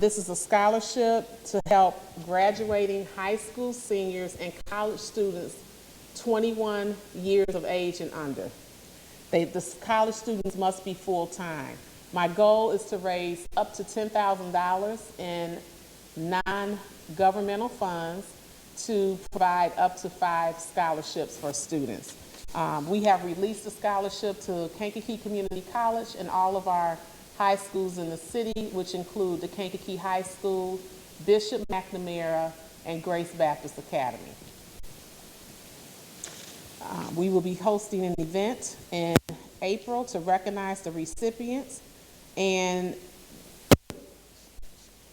This is a scholarship to help graduating high school seniors and college students 21 years of age and under. The college students must be full-time. My goal is to raise up to $10,000 in non-governmental funds to provide up to 5 scholarships for students. We have released a scholarship to Kankakee Community College and all of our high schools in the city, which include the Kankakee High School, Bishop McNamara, and Grace Baptist Academy. We will be hosting an event in April to recognize the recipients, and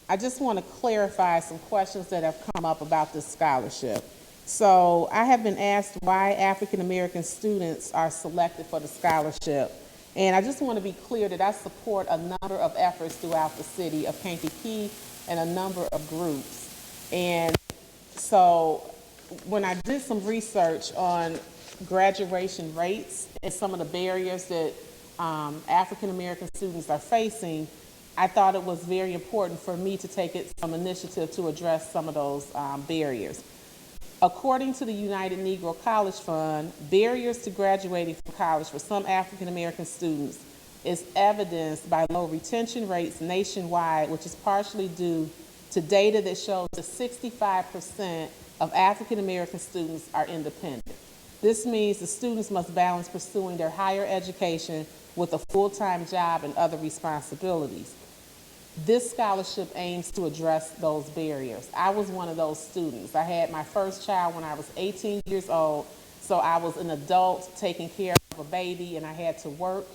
I just want to clarify some questions that have come up about this scholarship. So I have been asked why African American students are selected for the scholarship. And I just want to be clear that I support a number of efforts throughout the city of Kankakee and a number of groups. And so when I did some research on graduation rates and some of the barriers that African American students are facing, I thought it was very important for me to take some initiative to address some of those barriers. According to the United Negro College Fund, barriers to graduating from college for some African American students is evidenced by low retention rates nationwide, which is partially due to data that shows that 65% of African American students are independent. This means the students must balance pursuing their higher education with a full-time job and other responsibilities. This scholarship aims to address those barriers. I was one of those students. I had my first child when I was 18 years old, so I was an adult taking care of a baby, and I had to work,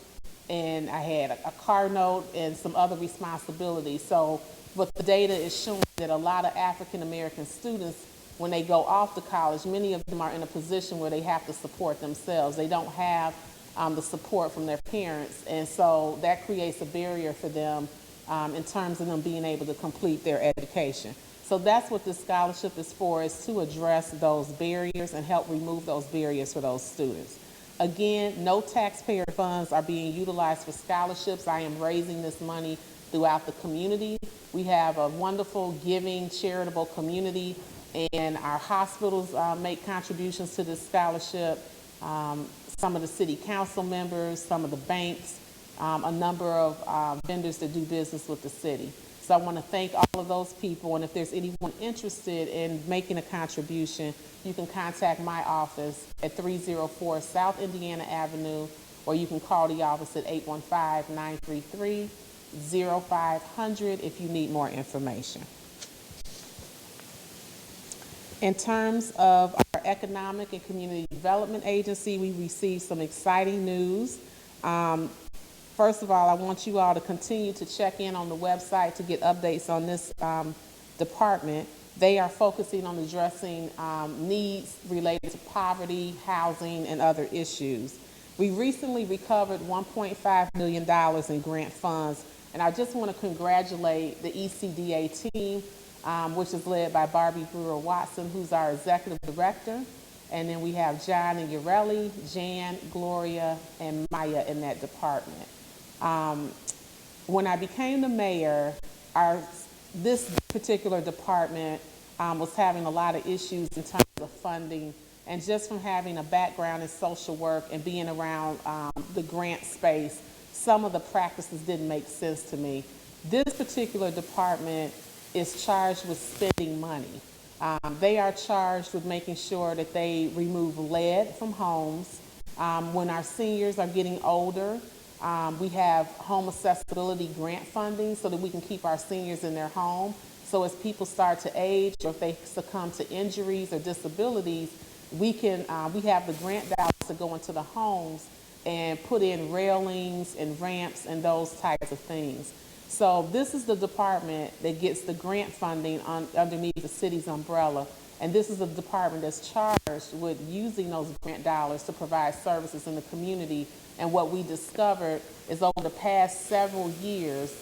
and I had a car note and some other responsibilities. So, but the data is showing that a lot of African American students, when they go off to college, many of them are in a position where they have to support themselves. They don't have the support from their parents, and so that creates a barrier for them in terms of them being able to complete their education. So that's what this scholarship is for, is to address those barriers and help remove those barriers for those students. Again, no taxpayer funds are being utilized for scholarships. I am raising this money throughout the community. We have a wonderful, giving, charitable community, and our hospitals make contributions to this scholarship. Some of the city council members, some of the banks, a number of vendors that do business with the city. So I want to thank all of those people, and if there's anyone interested in making a contribution, you can contact my office at 304 South Indiana Avenue, or you can call the office at 815-933-0500 if you need more information. In terms of our Economic and Community Development Agency, we received some exciting news. First of all, I want you all to continue to check in on the website to get updates on this department. They are focusing on addressing needs related to poverty, housing, and other issues. We recently recovered $1.5 million in grant funds, and I just want to congratulate the ECDA team, which is led by Barbie Brewer-Watson, who's our executive director. And then we have John and Urelli, Jan, Gloria, and Maya in that department. When I became the mayor, this particular department was having a lot of issues in terms of funding, and just from having a background in social work and being around the grant space, some of the practices didn't make sense to me. This particular department is charged with spending money. They are charged with making sure that they remove lead from homes. When our seniors are getting older, we have home accessibility grant funding so that we can keep our seniors in their home. So as people start to age, or if they succumb to injuries or disabilities, we have the grant dollars to go into the homes and put in railings and ramps and those types of things. So this is the department that gets the grant funding underneath the city's umbrella. And this is a department that's charged with using those grant dollars to provide services in the community. And what we discovered is over the past several years,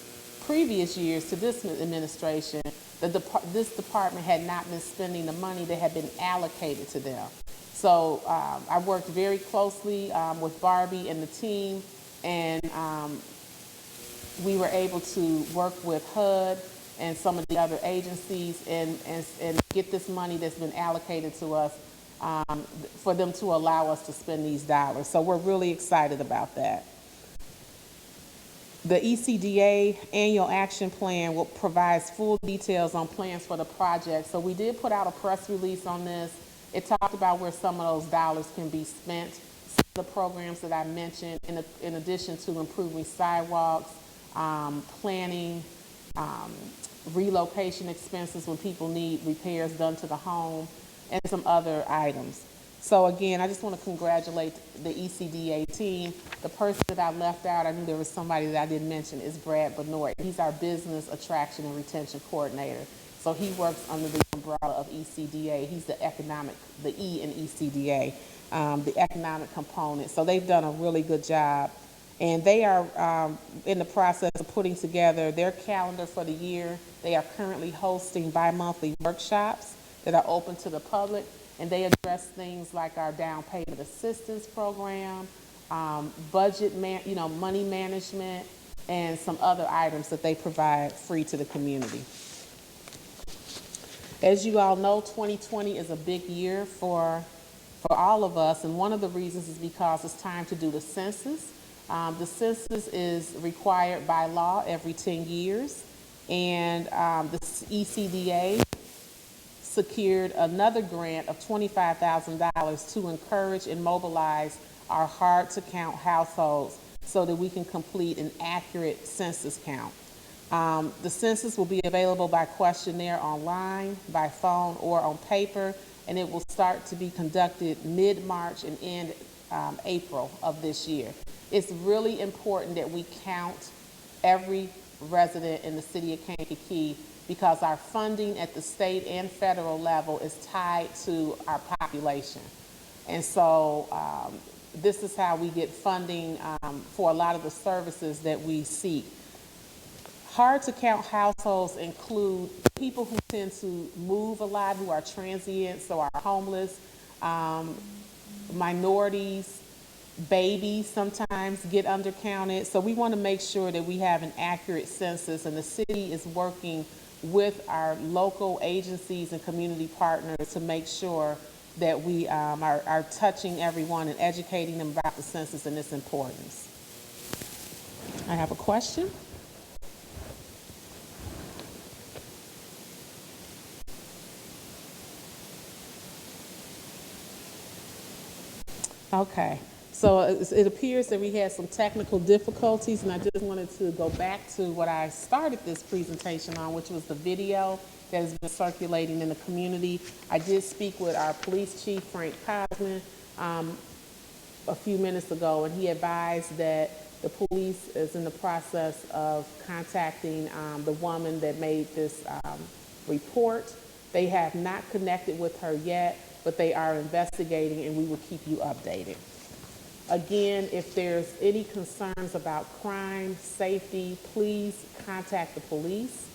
previous years to this administration, this department had not been spending the money that had been allocated to them. So I worked very closely with Barbie and the team, and we were able to work with HUD and some of the other agencies and get this money that's been allocated to us for them to allow us to spend these dollars. So we're really excited about that. The ECDA annual action plan will provide full details on plans for the project. So we did put out a press release on this. It talked about where some of those dollars can be spent. Some of the programs that I mentioned, in addition to improving sidewalks, planning, relocation expenses when people need repairs done to the home, and some other items. So again, I just want to congratulate the ECDA team. The person that I left out, I knew there was somebody that I didn't mention, is Brad Benoit. He's our business attraction and retention coordinator. So he works under the umbrella of ECDA. He's the E in ECDA, the economic component. So they've done a really good job. And they are in the process of putting together their calendar for the year. They are currently hosting bi-monthly workshops that are open to the public, and they address things like our down payment assistance program, budget, money management, and some other items that they provide free to the community. As you all know, 2020 is a big year for all of us, and one of the reasons is because it's time to do the census. The census is required by law every 10 years, and the ECDA secured another grant of $25,000 to encourage and mobilize our hard-to-count households so that we can complete an accurate census count. The census will be available by questionnaire online, by phone, or on paper, and it will start to be conducted mid-March and end April of this year. It's really important that we count every resident in the city of Kankakee because our funding at the state and federal level is tied to our population. And so this is how we get funding for a lot of the services that we seek. Hard to count households include people who tend to move a lot, who are transient, so are homeless, minorities, babies sometimes get undercounted. So we want to make sure that we have an accurate census, and the city is working with our local agencies and community partners to make sure that we are touching everyone and educating them about the census and its importance. I have a question. Okay, so it appears that we had some technical difficulties, and I just wanted to go back to what I started this presentation on, which was the video that has been circulating in the community. I did speak with our police chief, Frank Cosman, a few minutes ago, and he advised that the police is in the process of contacting the woman that made this report. They have not connected with her yet, but they are investigating, and we will keep you updated. Again, if there's any concerns about crime, safety, please contact the police.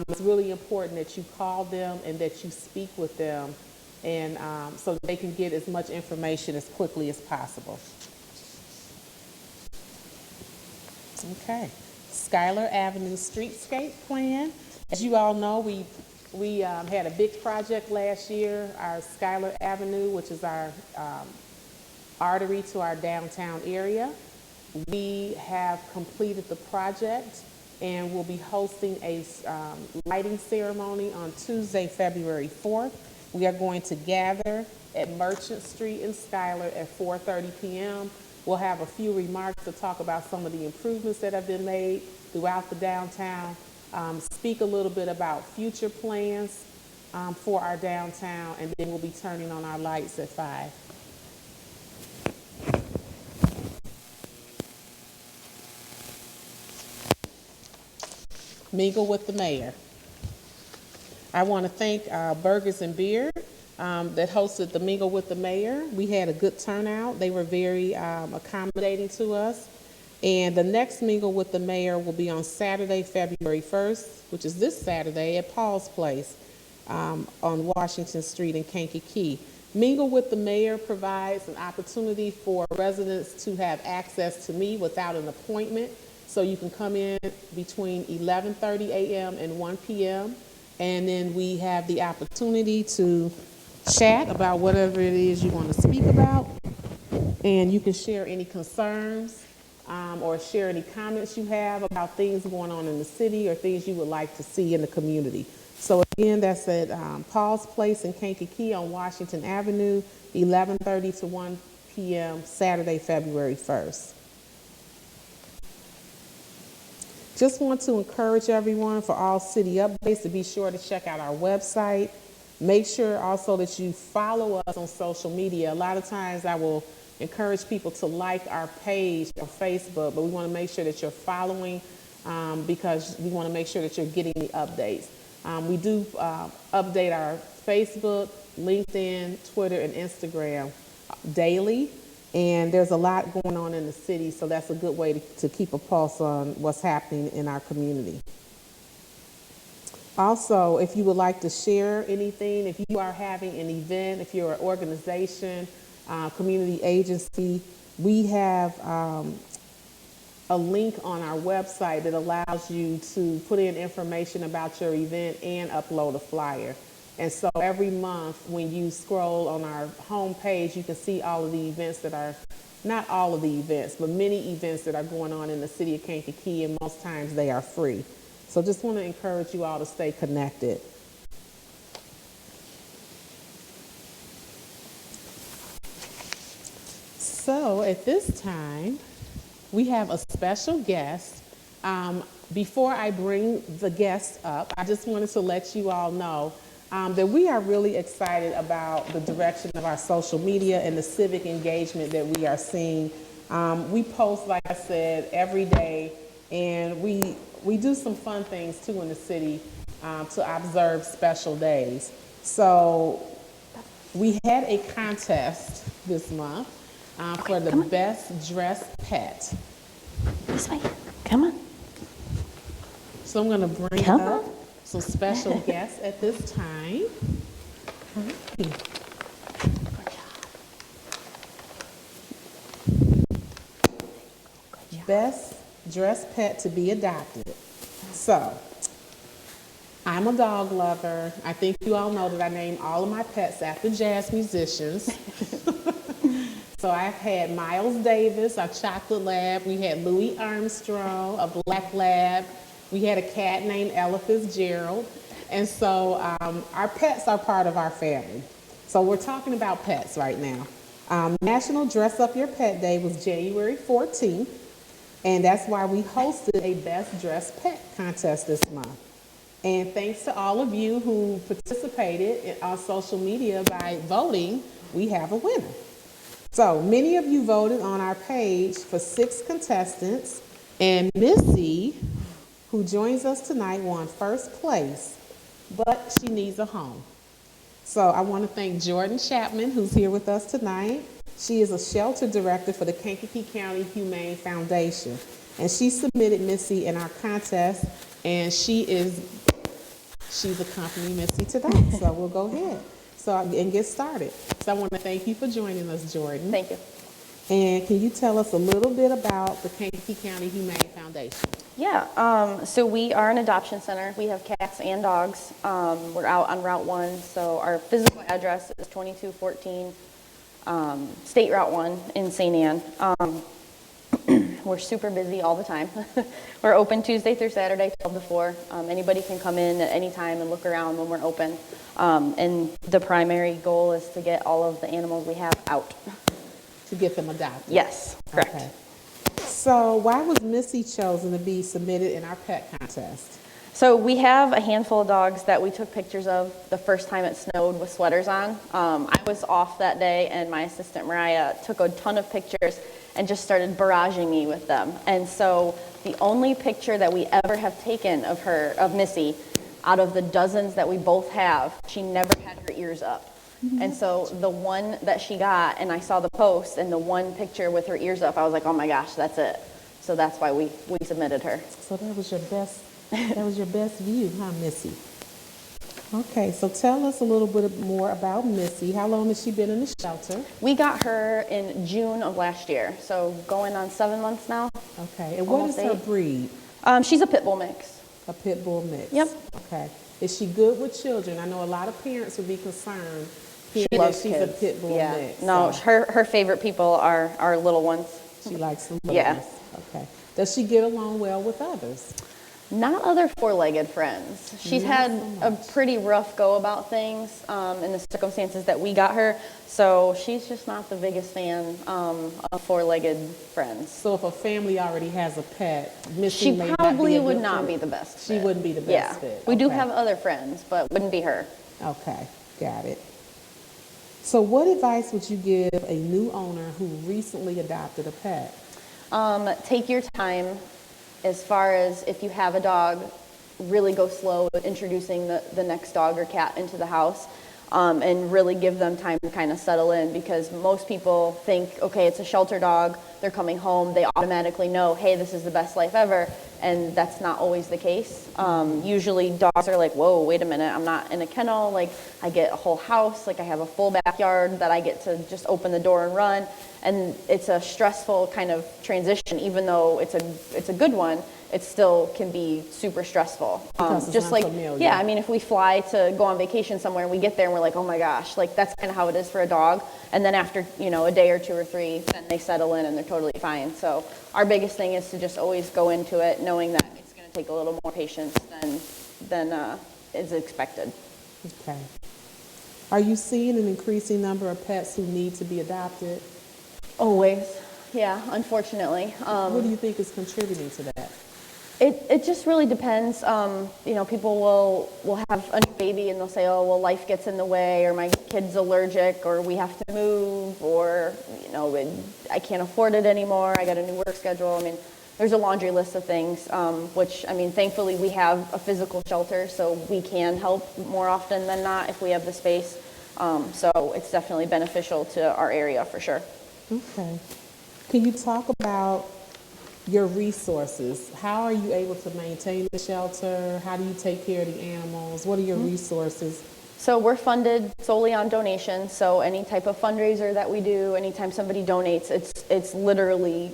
It's really important that you call them and that you speak with them, and so that they can get as much information as quickly as possible. Okay, Schuyler Avenue Streetscape Plan. As you all know, we had a big project last year, our Schuyler Avenue, which is our artery to our downtown area. We have completed the project, and we'll be hosting a lighting ceremony on Tuesday, February 4th. We are going to gather at Merchant Street in Schuyler at 4:30 p.m. We'll have a few remarks to talk about some of the improvements that have been made throughout the downtown, speak a little bit about future plans for our downtown, and then we'll be turning on our lights at 5. Mingle with the mayor. I want to thank Burgers and Beer that hosted the Mingle with the Mayor. We had a good turnout. They were very accommodating to us. And the next Mingle with the Mayor will be on Saturday, February 1st, which is this Saturday at Paul's Place on Washington Street in Kankakee. Mingle with the Mayor provides an opportunity for residents to have access to me without an appointment. So you can come in between 11:30 a.m. and 1 p.m. And then we have the opportunity to chat about whatever it is you want to speak about. And you can share any concerns or share any comments you have about things going on in the city or things you would like to see in the community. So again, that's at Paul's Place in Kankakee on Washington Avenue, 11:30 to 1 p.m. Saturday, February 1st. Just want to encourage everyone for all city updates to be sure to check out our website. Make sure also that you follow us on social media. A lot of times I will encourage people to like our page on Facebook, but we want to make sure that you're following because we want to make sure that you're getting the updates. We do update our Facebook, LinkedIn, Twitter, and Instagram daily. And there's a lot going on in the city, so that's a good way to keep a pulse on what's happening in our community. Also, if you would like to share anything, if you are having an event, if you're an organization, community agency, we have a link on our website that allows you to put in information about your event and upload a flyer. And so every month when you scroll on our home page, you can see all of the events that are, not all of the events, but many events that are going on in the city of Kankakee, and most times they are free. So just want to encourage you all to stay connected. So at this time, we have a special guest. Before I bring the guest up, I just wanted to let you all know that we are really excited about the direction of our social media and the civic engagement that we are seeing. We post, like I said, every day, and we do some fun things too in the city to observe special days. So we had a contest this month for the best dressed pet. This way. Come on. So I'm going to bring up some special guests at this time. Hi. Best dressed pet to be adopted. So, I'm a dog lover. I think you all know that I name all of my pets after jazz musicians. So I've had Miles Davis, our chocolate lab. We had Louis Armstrong, a black lab. We had a cat named Ella Fitzgerald. And so our pets are part of our family. So we're talking about pets right now. National Dress Up Your Pet Day was January 14th. And that's why we hosted a Best Dressed Pet contest this month. And thanks to all of you who participated on social media by voting, we have a winner. So many of you voted on our page for 6 contestants, and Missy, who joins us tonight, won first place, but she needs a home. So I want to thank Jordan Chapman, who's here with us tonight. She is a shelter director for the Kankakee County Humane Foundation, and she submitted Missy in our contest, and she's accompanying Missy today. So we'll go ahead and get started. So I want to thank you for joining us, Jordan. Thank you. And can you tell us a little bit about the Kankakee County Humane Foundation? Yeah, so we are an adoption center. We have cats and dogs. We're out on Route 1, so our physical address is 2214 State Route 1 in St. Anne. We're super busy all the time. We're open Tuesday through Saturday, 12 to 4. Anybody can come in at any time and look around when we're open. And the primary goal is to get all of the animals we have out. To get them adopted? Yes, correct. Okay. So why was Missy chosen to be submitted in our pet contest? So we have a handful of dogs that we took pictures of the first time it snowed with sweaters on. I was off that day, and my assistant Mariah took a ton of pictures and just started barraging me with them. And so the only picture that we ever have taken of Missy, out of the dozens that we both have, she never had her ears up. Mm-hmm. And so the one that she got, and I saw the post, and the one picture with her ears up, I was like, oh my gosh, that's it. So that's why we submitted her. So that was your best view, huh, Missy? Okay, so tell us a little bit more about Missy. How long has she been in the shelter? We got her in June of last year, so going on 7 months now. Okay, and what is her breed? She's a pit bull mix. A pit bull mix? Yep. Okay. Is she good with children? I know a lot of parents would be concerned She hearing loves that she's kids. a pit bull Yeah. mix. No, so her favorite people are little ones. she likes the little Yeah. ones. Okay. Does she get along well with others? Not other four-legged friends. She's Not had so a much. pretty rough go about things in the circumstances that we got her, so she's just not the biggest fan of four-legged friends. So if a family already has a pet, Missy She may not probably be a would good not fit. be the best She fit. wouldn't be the best Yeah. fit. We do Okay. have other friends, but wouldn't be her. Okay, got it. So what advice would you give a new owner who recently adopted a pet? Take your time as far as if you have a dog, really go slow with introducing the next dog or cat into the house, and really give them time to kind of settle in, because most people think, okay, it's a shelter dog, they're coming home, they automatically know, hey, this is the best life ever, and that's not always the case. Usually dogs are like, whoa, wait a minute, I'm not in a kennel, like I get a whole house, like I have a full backyard that I get to just open the door and run, and it's a stressful kind of transition. Even though it's a good one, it still can be super stressful. Because it's just like, unfamiliar. yeah, I mean, if we fly to go on vacation somewhere and we get there and we're like, oh my gosh, like that's kind of how it is for a dog. And then after, a day or two or three, then they settle in and they're totally fine. So our biggest thing is to just always go into it knowing that it's going to take a little more patience than is expected. Okay. Are you seeing an increasing number of pets who need to be adopted? Always, yeah, unfortunately. What do you think is contributing to that? It just really depends. People will have a new baby and they'll say, oh, well, life gets in the way, or my kid's allergic, or we have to move, or, I can't afford it anymore. I got a new work schedule. I mean, there's a laundry list of things, which, thankfully we have a physical shelter, so we can help more often than not if we have the space. So it's definitely beneficial to our area for sure. Okay. Can you talk about your resources? How are you able to maintain the shelter? How do you take care of the animals? What are your resources? So we're funded solely on donations. So any type of fundraiser that we do, anytime somebody donates, it's literally,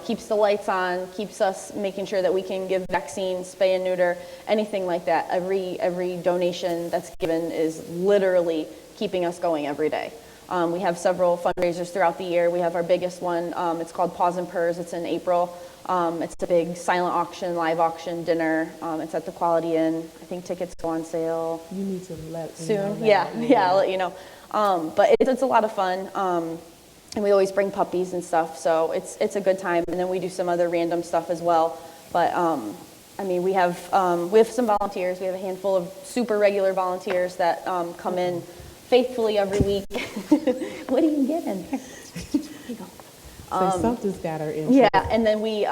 keeps the lights on, keeps us making sure that we can give vaccines, spay and neuter, anything like that. Every donation that's given is literally keeping us going every day. We have several fundraisers throughout the year. We have our biggest one. It's called Paws and Purrs. It's in April. It's a big silent auction, live auction dinner. It's at the Quality Inn. I think tickets go on sale You need to let me know soon. that. Yeah, I'll let you know. But it's a lot of fun. And we always bring puppies and stuff, so it's a good time. And then we do some other random stuff as well. But we have some volunteers. We have a handful of super regular volunteers that come in faithfully every week. What are you getting? Here you go. So something's got her in. Yeah, and then we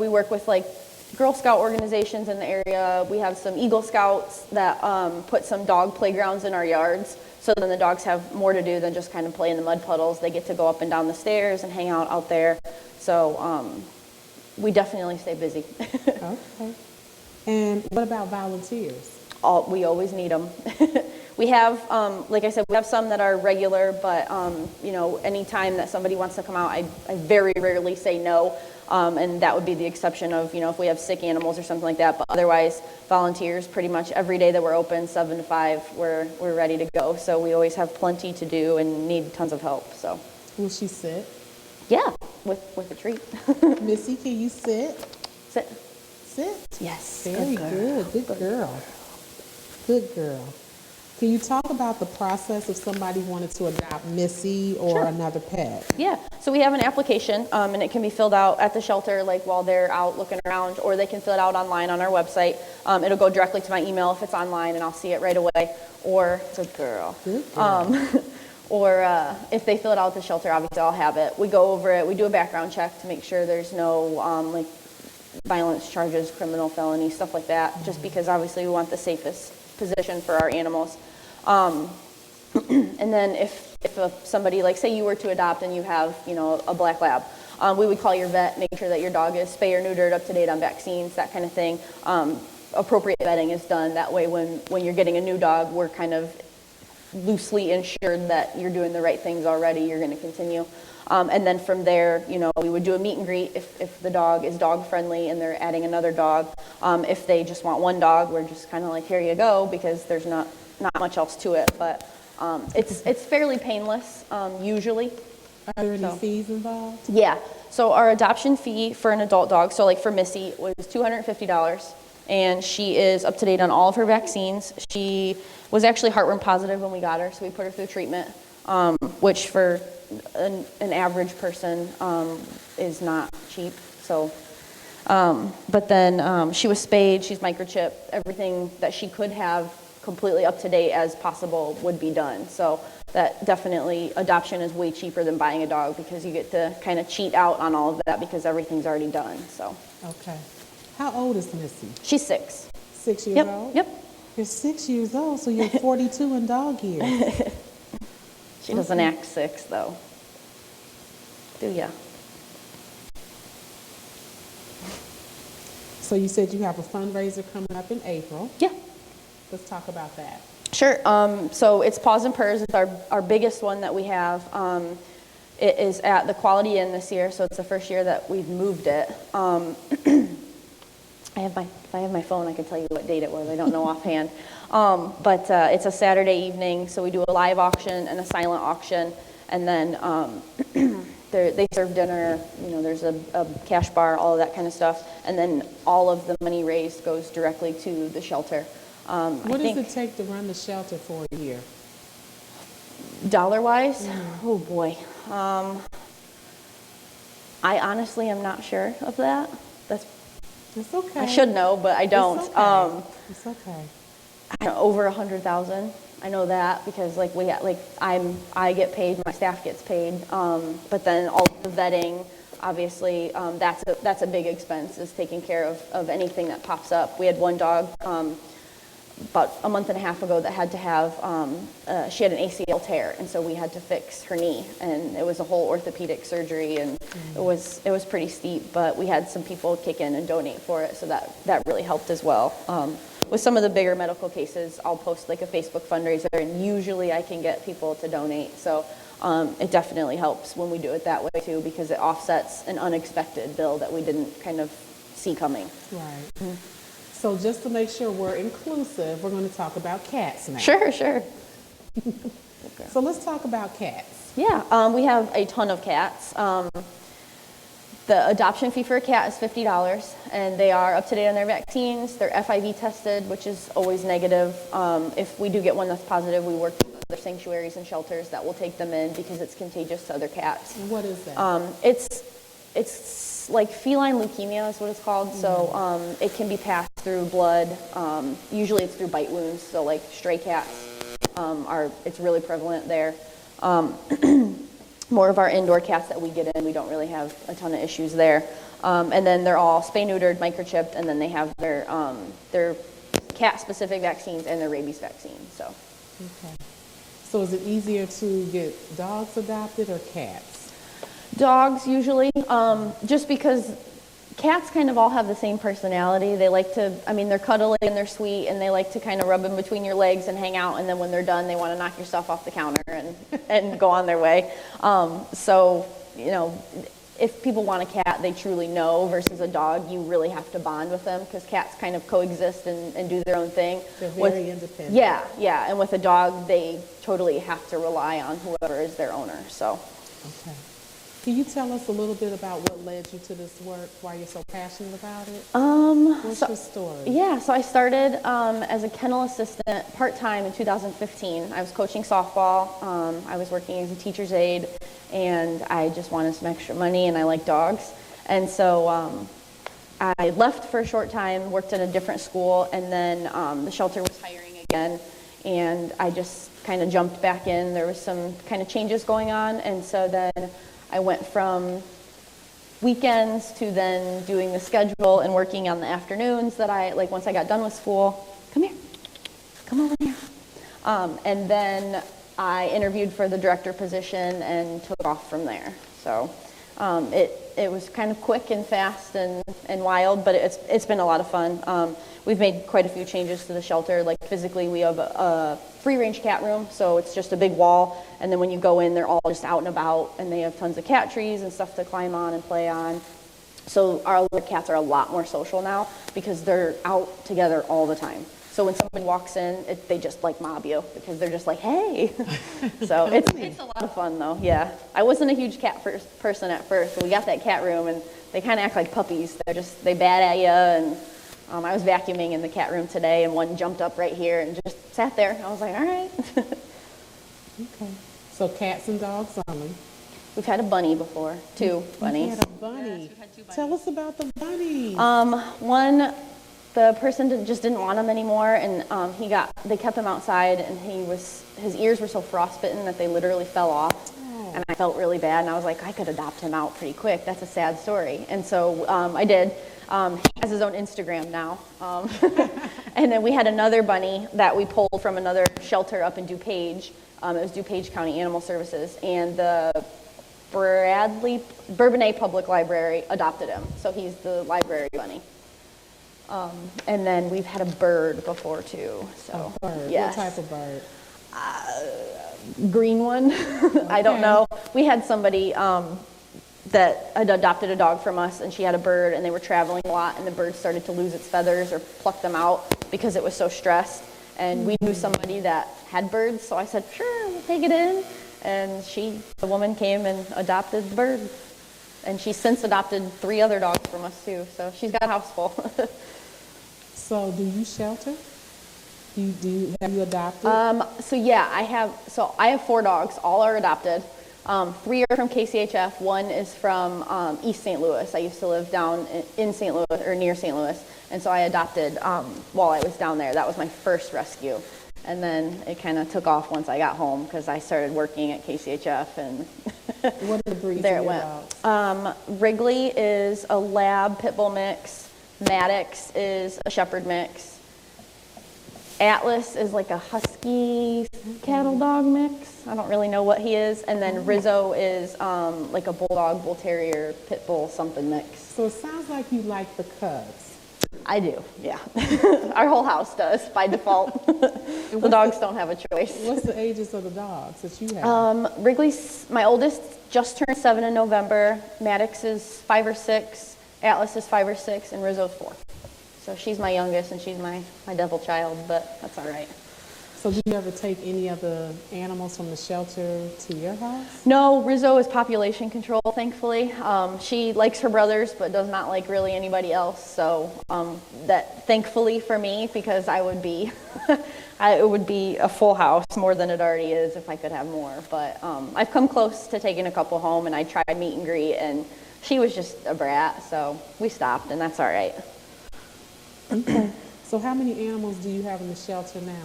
work with like Girl Scout organizations in the area. We have some Eagle Scouts that put some dog playgrounds in our yards. So then the dogs have more to do than just kind of play in the mud puddles. They get to go up and down the stairs and hang out there. So we definitely stay busy. Okay. And what about volunteers? We always need them. We have, like I said, we have some that are regular, but, anytime that somebody wants to come out, I very rarely say no. And that would be the exception of, if we have sick animals or something like that. But otherwise, volunteers, pretty much every day that we're open, 7 to 5, we're ready to go. So we always have plenty to do and need tons of help. So. Will she sit? Yeah, with a treat. Missy, can you sit? Sit. Sit. Yes. Very good. Good girl. Good girl. Can you talk about the process if somebody wanted to adopt Missy or another pet? Yeah, so we have an application, and it can be filled out at the shelter, like while they're out looking around, or they can fill it out online on our website. It'll go directly to my email if it's online, and I'll see it right away. Or good girl. Good girl. Or if they fill it out at the shelter, obviously I'll have it. We go over it. We do a background check to make sure there's no violence charges, criminal felony, stuff like that. Just because obviously we want the safest position for our animals. And then if somebody, like say you were to adopt and you have, a black lab, we would call your vet, make sure that your dog is spay or neutered, up to date on vaccines, that kind of thing. appropriate vetting is done. That way when you're getting a new dog, we're kind of loosely ensured that you're doing the right things already, you're going to continue. And then from there, we would do a meet and greet if the dog is dog friendly and they're adding another dog. If they just want one dog, we're just kind of like, here you go, because there's not much else to it. But it's fairly painless, usually. Are there any fees involved? Yeah. So our adoption fee for an adult dog, so like for Missy, was $250. And she is up to date on all of her vaccines. She was actually heartworm positive when we got her, so we put her through treatment, which for an average person is not cheap. So, but then she was spayed, she's microchipped, everything that she could have completely up to date as possible would be done. So that definitely, adoption is way cheaper than buying a dog because you get to kind of cheat out on all of that because everything's already done. So. Okay. How old is Missy? She's 6. 6 years old? Yep. You're 6 years old, so you're 42 in dog years. She doesn't act 6 though. Do ya? So you said you have a fundraiser coming up in April. Yeah. Let's talk about that. Sure. So it's Paws and Purrs. It's our biggest one that we have. It is at the Quality Inn this year, so it's the first year that we've moved it. If I have my phone, I can tell you what date it was. I don't know offhand. But it's a Saturday evening, so we do a live auction and a silent auction, and then they serve dinner. There's a cash bar, all of that kind of stuff, and then all of the money raised goes directly to the shelter. What does it take to run the shelter for a year? Dollar-wise? Oh boy. I honestly am not sure of that. It's okay. I should know, but I don't. It's okay. Over 100,000. I know that because I get paid, my staff gets paid, but then all the vetting, obviously, that's a big expense, is taking care of anything that pops up. We had one dog about a month and a half ago that had to have, she had an ACL tear, and so we had to fix her knee, and it was a whole orthopedic surgery, and it was pretty steep, but we had some people kick in and donate for it, so that really helped as well. With some of the bigger medical cases, I'll post like a Facebook fundraiser, and usually I can get people to donate, so it definitely helps when we do it that way too, because it offsets an unexpected bill that we didn't kind of see coming. Right. Mm-hmm. So just to make sure we're inclusive, we're going to talk about cats now. Sure. Okay. So let's talk about cats. Yeah, we have a ton of cats. The adoption fee for a cat is $50, and they are up to date on their vaccines. They're FIV tested, which is always negative. If we do get one that's positive, we work with other sanctuaries and shelters that will take them in because it's contagious to other cats. And what is that? It's like feline leukemia is what it's called. So it can be passed through blood. Usually it's through bite wounds. So like stray cats it's really prevalent there. More of our indoor cats that we get in, we don't really have a ton of issues there. And then they're all spay-neutered, microchipped, and then they have their cat-specific vaccines and their rabies vaccine. So. Okay. So is it easier to get dogs adopted or cats? Dogs usually, just because cats kind of all have the same personality. They like to, they're cuddly and they're sweet, and they like to kind of rub in between your legs and hang out, and then when they're done, they want to knock your stuff off the counter and go on their way. So, if people want a cat, they truly know, versus a dog, you really have to bond with them, because cats kind of coexist and do their own thing. They're very independent. Yeah, and with a dog, they totally have to rely on whoever is their owner, so. Okay. Can you tell us a little bit about what led you to this work, why you're so passionate about it? What's your story? Yeah, so I started as a kennel assistant part-time in 2015. I was coaching softball, I was working as a teacher's aide, and I just wanted some extra money, and I like dogs. And so I left for a short time, worked at a different school, and then the shelter was hiring again, and I just kind of jumped back in. There was some kind of changes going on, and so then I went from weekends to then doing the schedule and working on the afternoons that once I got done with school. Come here. Come over here. And then I interviewed for the director position and took off from there. So It was kind of quick and fast and wild, but it's been a lot of fun. We've made quite a few changes to the shelter. Like physically, we have a free-range cat room, so it's just a big wall, and then when you go in, they're all just out and about, and they have tons of cat trees and stuff to climb on and play on. So our other cats are a lot more social now because they're out together all the time. So when somebody walks in, they just like mob you because they're just like, hey. So it's a lot of fun though, yeah. I wasn't a huge cat person at first, but we got that cat room and they kind of act like puppies. They bat at you, and I was vacuuming in the cat room today and one jumped up right here and just sat there. I was like, all right. Okay. So cats and dogs only. We've had a bunny before, 2 bunnies. We had a bunny. Yes, we've had 2 bunnies. Tell us about the bunnies. One, the person just didn't want him anymore, and they kept him outside, and his ears were so frostbitten that they literally fell off. Oh. And I felt really bad, and I was like, I could adopt him out pretty quick. That's a sad story. And so I did. He has his own Instagram now. And then we had another bunny that we pulled from another shelter up in DuPage. It was DuPage County Animal Services, and the Bourbonnais Public Library adopted him, so he's the library bunny. And then we've had a bird before too. So A bird. yes. What type of bird? Green one. I don't know. We had somebody that had adopted a dog from us, and she had a bird, and they were traveling a lot, and the bird started to lose its feathers or pluck them out because it was so stressed. And we knew somebody that had birds, so I said, sure, we'll take it in. And the woman came and adopted the bird. And she's since adopted 3 other dogs from us too, so she's got a house full. So do you shelter? Have you adopted? So yeah, I have 4 dogs. All are adopted. 3 are from KCHF. 1 is from East St. Louis. I used to live down in St. Louis, or near St. Louis, and so I adopted while I was down there. That was my first rescue. And then it kind of took off once I got home because I started working at KCHF, and What are the breeds there of it your went. dogs? Wrigley is a lab pit bull mix. Maddox is a shepherd mix. Atlas is like a husky cattle dog mix. I don't really know what he is. And then Rizzo is like a bulldog, bull terrier, pit bull something mix. So it sounds like you like the cubs. I do, yeah. Our whole house does by default. The dogs don't have a choice. What's the ages of the dogs that you have? Wrigley's, my oldest, just turned 7 in November. Maddox is 5 or 6. Atlas is 5 or 6, and Rizzo's 4. So she's my youngest, and she's my devil child, but that's all right. So do you ever take any of the animals from the shelter to your house? No, Rizzo is population control, thankfully. She likes her brothers, but does not like really anybody else. So that thankfully for me, because I would be, it would be a full house more than it already is if I could have more. But I've come close to taking a couple home, and I tried meet and greet, and she was just a brat, so we stopped, and that's all right. Okay. So how many animals do you have in the shelter now?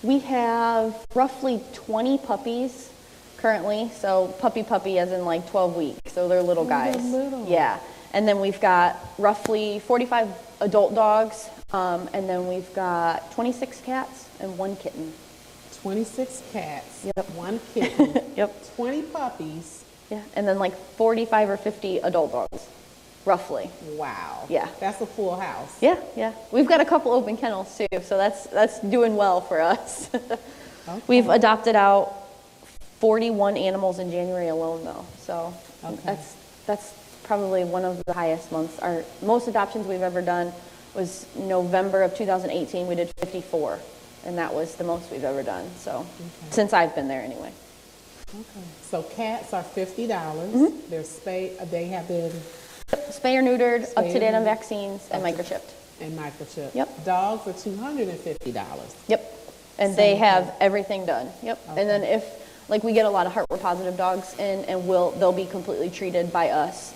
We have roughly 20 puppies currently. So puppy as in like 12 weeks. So they're little guys. They're little. Yeah. And then we've got roughly 45 adult dogs. And then we've got 26 cats and 1 kitten. 26 cats, Yep. 1 kitten, Yep. 20 puppies. Yeah. And then like 45 or 50 adult dogs, roughly. Wow. Yeah. That's a full house. Yeah. Yeah. We've got a couple open kennels too. So that's doing well for us. Okay. We've adopted out 41 animals in January alone, though. So Okay. that's probably one of the highest months. Our most adoptions we've ever done was November of 2018. We did 54, and that was the most we've ever done. So since I've been there, anyway. Okay. So cats are $50. They have been Spay or neutered, Spay or up to date on neutered. vaccines, and microchipped. and microchipped. Yep. Dogs are $250. Yep. And Same they thing. have everything done. Yep. And then if, like, we get a lot of heart-rate positive dogs in, and they'll be completely treated by us.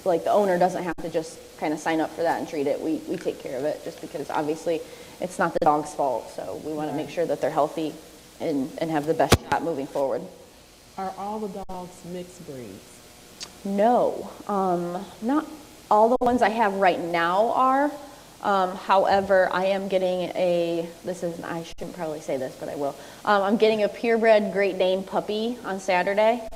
Like, the owner doesn't have to just kind of sign up for that and treat it. We take care of it, just because obviously it's not the dog's fault. So we want to make sure that they're healthy and have the best shot moving forward. Are all the dogs mixed breeds? No, not all the ones I have right now are. However, I am getting I shouldn't probably say this, but I will. I'm getting a purebred Great Dane puppy on Saturday.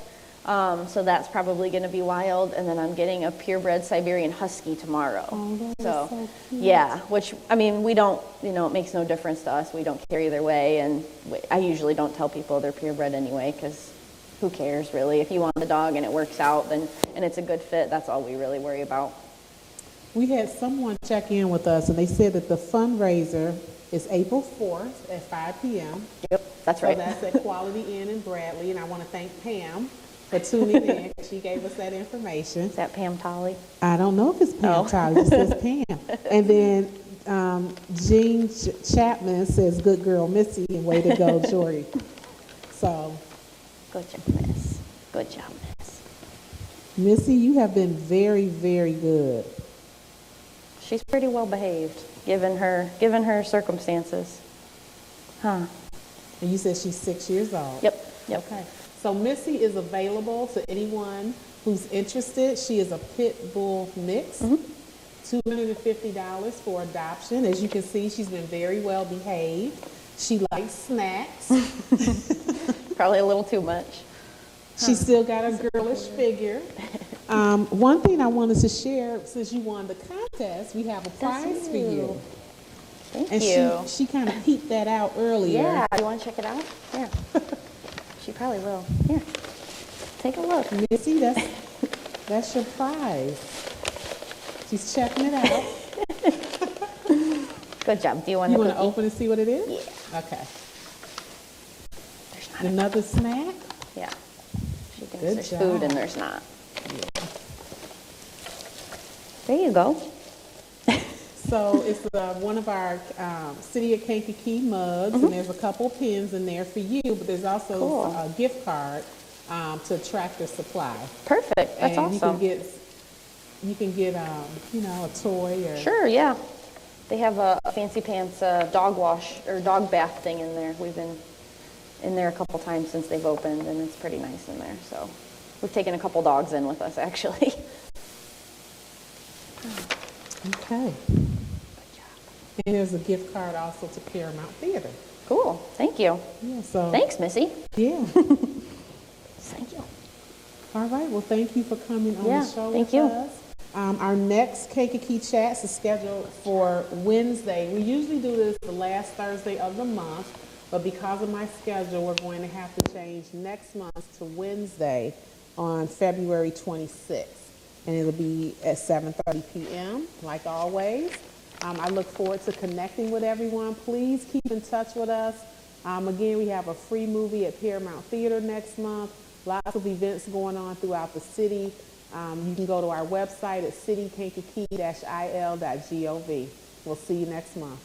So that's probably going to be wild. And then I'm getting a purebred Siberian Husky tomorrow. Oh, that is So, so cute. yeah, which, I mean, we don't, it makes no difference to us. We don't care either way. And I usually don't tell people they're purebred anyway, because who cares, really? If you want the dog and it works out, then, and it's a good fit, that's all we really worry about. We had someone check in with us, and they said that the fundraiser is April 4th at 5 p.m. Yep, that's right. So that's at Quality Inn in Bradley, and I want to thank Pam for tuning in. She gave us that information. Is that Pam Tolley? I don't know if it's Pam Tyler, it just says Pam. And then Jean Chapman says, good girl, Missy, and way to go, Jory. So. Good job, Miss. Good job, Miss. Missy, you have been very, very good. She's pretty well behaved, given her circumstances. Huh. And you said she's 6 years old. Yep. Okay. So Missy is available to anyone who's interested. She is a pit bull mix. $250 for adoption. As you can see, she's been very well behaved. She likes snacks. Probably a little too much. She's still got a girlish figure. One thing I wanted to share, since you won the contest, we have a prize for you. Thank you. She kind of peeped that out earlier. Yeah, you want to check it out? Yeah. She probably will. Here, take a look. Missy, that's your prize. She's checking it out. Good job. Do you want You want to open and see what it is? Yeah. Okay. There's not Another snack? Yeah. She thinks Good there's job. food and there's not. There you go. So it's one of our City of Kankakee mugs, and there's a couple pins in there for you, but there's also a gift card to Tractor Supply. Perfect. That's and awesome. You can get a toy or. Sure, yeah. They have a fancy pants dog wash or dog bath thing in there. We've been in there a couple times since they've opened, and it's pretty nice in there. So we've taken a couple dogs in with us, actually. Okay. Good job. And there's a gift card also to Paramount Theater. Cool. Thank you. Yeah. So. Thanks, Missy. Yeah. Thank you. All right. Well, thank you for coming on the show thank with you. us. Our next Kankakee Chats is scheduled for Wednesday. We usually do this the last Thursday of the month, but because of my schedule, we're going to have to change next month to Wednesday on February 26th. And it'll be at 7:30 p.m. like always. I look forward to connecting with everyone. Please keep in touch with us. Again, we have a free movie at Paramount Theater next month. Lots of events going on throughout the city. You can go to our website at citykankakee-il.gov. We'll see you next month.